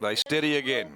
They steady again.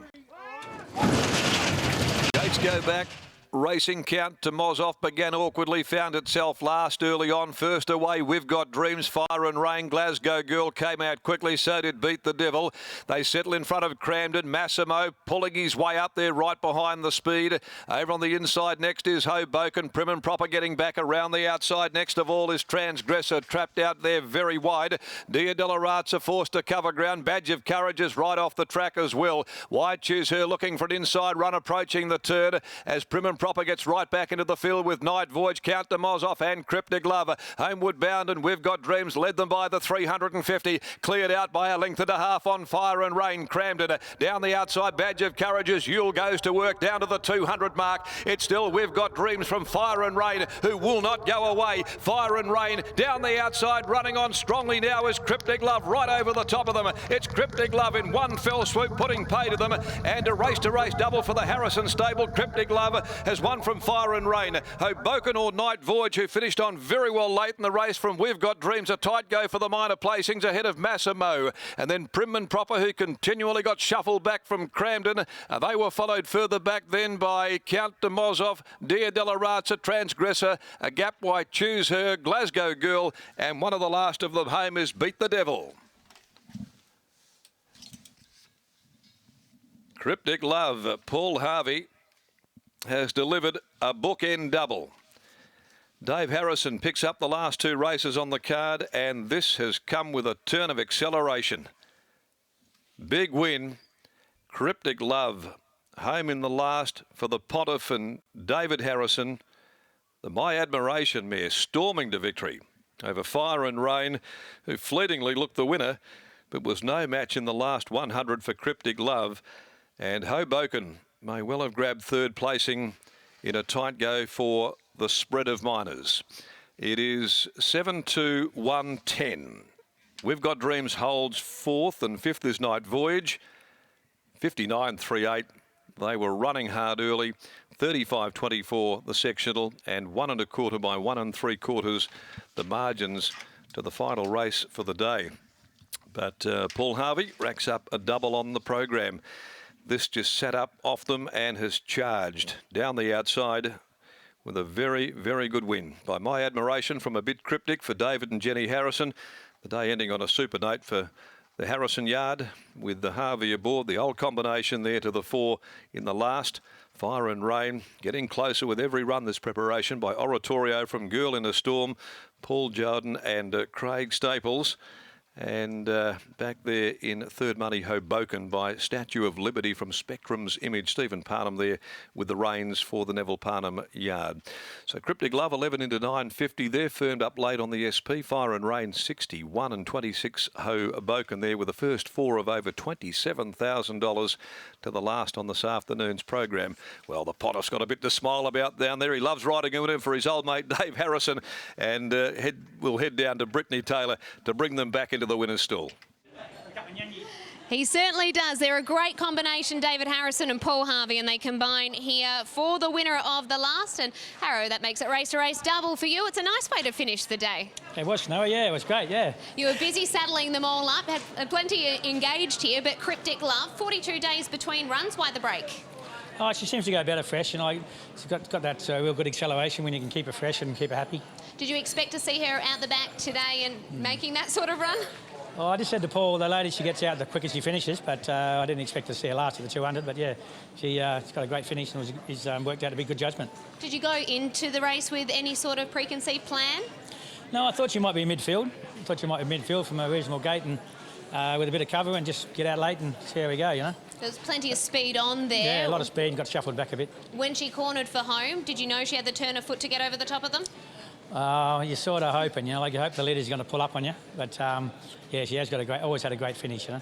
Gates go back. Racing count to Mozoff began awkwardly, found itself last early on. First away, We've Got Dreams, Fire and Rain. Glasgow Girl came out quickly, so did Beat the Devil. They settle in front of Cramden. Massimo pulling his way up there right behind the speed. Over on the inside next is Hoboken. Prim and Proper getting back around the outside. Next of all is Transgressor, trapped out there very wide. Dia Della Razza forced to cover ground. Badge of Courage is right off the track as well. Wide Choose Her looking for an inside run approaching the turn as Prim and Proper gets right back into the field with Night Voyage, Count to Mozoff and Cryptic Love. Homeward Bound and We've Got Dreams led them by the 350. Cleared out by a length and a half on Fire and Rain. Cramden down the outside. Badge of Courage as Yule goes to work down to the 200 mark. It's still We've Got Dreams from Fire and Rain, who will not go away. Fire and Rain down the outside, running on strongly now is Cryptic Love right over the top of them. It's Cryptic Love in one fell swoop, putting pay to them, and a race double for the Harrison stable. Cryptic Love has won from Fire and Rain. Hoboken or Night Voyage, who finished on very well late in the race from We've Got Dreams. A tight go for the minor placings ahead of Massimo. And then Prim and Proper, who continually got shuffled back from Cramden. They were followed further back then by Count de Mozoff, Dia Della Razza, Transgressor, a Gap White Choose Her, Glasgow Girl, and one of the last of them home is Beat the Devil. Cryptic Love, Paul Harvey has delivered a bookend double. Dave Harrison picks up the last two races on the card, and this has come with a turn of acceleration. Big win. Cryptic Love home in the last for the Pontiff and David Harrison. The My Admiration mare storming to victory over Fire and Rain, who fleetingly looked the winner, but was no match in the last 100 for Cryptic Love. And Hoboken may well have grabbed third placing in a tight go for the spread of minors. It is 7-1-10. We've Got Dreams holds fourth, and fifth is Night Voyage. 59.38. They were running hard early. 35.24 the sectional, and 1 1/4 by 1 3/4 the margins to the final race for the day. But Paul Harvey racks up a double on the program. This just sat up off them and has charged down the outside with a very, very good win by My Admiration from a bit cryptic for David and Jenny Harrison. The day ending on a super note for the Harrison yard with the Harvey aboard. The old combination there to the 4 in the last. Fire and Rain getting closer with every run this preparation by Oratorio from Girl in a Storm, Paul Jordan and Craig Staples. And back there in third money, Hoboken by Statue of Liberty from Spectrum's Image. Stephen Parnham there with the reins for the Neville Parnham yard. So Cryptic Love 11 into 9.50. They're firmed up late on the SP. Fire and Rain 61 and 26. Hoboken there with the first 4 of over $27,000 to the last on this afternoon's program. Well, the Potter's got a bit to smile about down there. He loves riding in for his old mate Dave Harrison, and we'll head down to Brittany Taylor to bring them back into the winner's stall. He certainly does. They're a great combination, David Harrison and Paul Harvey, and they combine here for the winner of the last. And Harrow, that makes it race to race double for you. It's a nice way to finish the day. It was, Snowy, yeah, it was great, yeah. You were busy saddling them all up, had plenty engaged here, but Cryptic Love, 42 days between runs. Why the break? Oh, she seems to go better fresh, and she's got that real good acceleration when you can keep her fresh and keep her happy. Did you expect to see her out the back today and making that sort of run? Well, I just said to Paul, the later she gets out, the quicker she finishes, but I didn't expect to see her last at the 200, but yeah, she's got a great finish and it's worked out to be good judgment. Did you go into the race with any sort of preconceived plan? No, I thought she might be in midfield. I thought she might be midfield from a reasonable gate and with a bit of cover and just get out late and see how we go, you know. There's plenty of speed on there. Yeah, a lot of speed and got shuffled back a bit. When she cornered for home, did you know she had the turn of foot to get over the top of them? You're sort of hoping, you know, like you hope the leader's going to pull up on you. But, yeah, she has got always had a great finish, you know.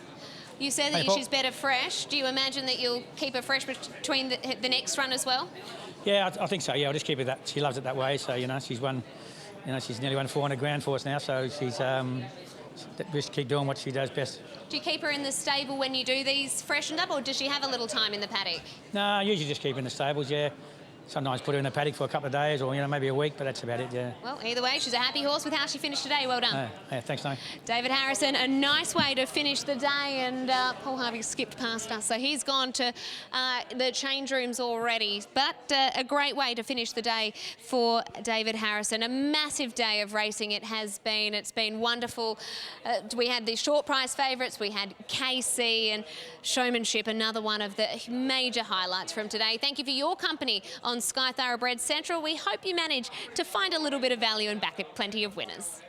You said that she's better fresh. Do you imagine that you'll keep her fresh between the next run as well? Yeah, I think so, yeah. I'll just keep her that. She loves it that way. So, you know, she's nearly won 400 grand for us now. So she's just keep doing what she does best. Do you keep her in the stable when you do these freshened up, or does she have a little time in the paddock? No, I usually just keep her in the stables, yeah. sometimes put her in the paddock for a couple of days or, you know, maybe a week, but that's about it, yeah. Well, either way, she's a happy horse with how she finished today. Well done. Yeah, thanks, no. David Harrison, a nice way to finish the day, and Paul Harvey skipped past us, so he's gone to the change rooms already. But a great way to finish the day for David Harrison. A massive day of racing it has been. It's been wonderful. We had the short price favourites, we had KC, and showmanship, another one of the major highlights from today. Thank you for your company on Sky Thoroughbred Central. We hope you manage to find a little bit of value and back at plenty of winners.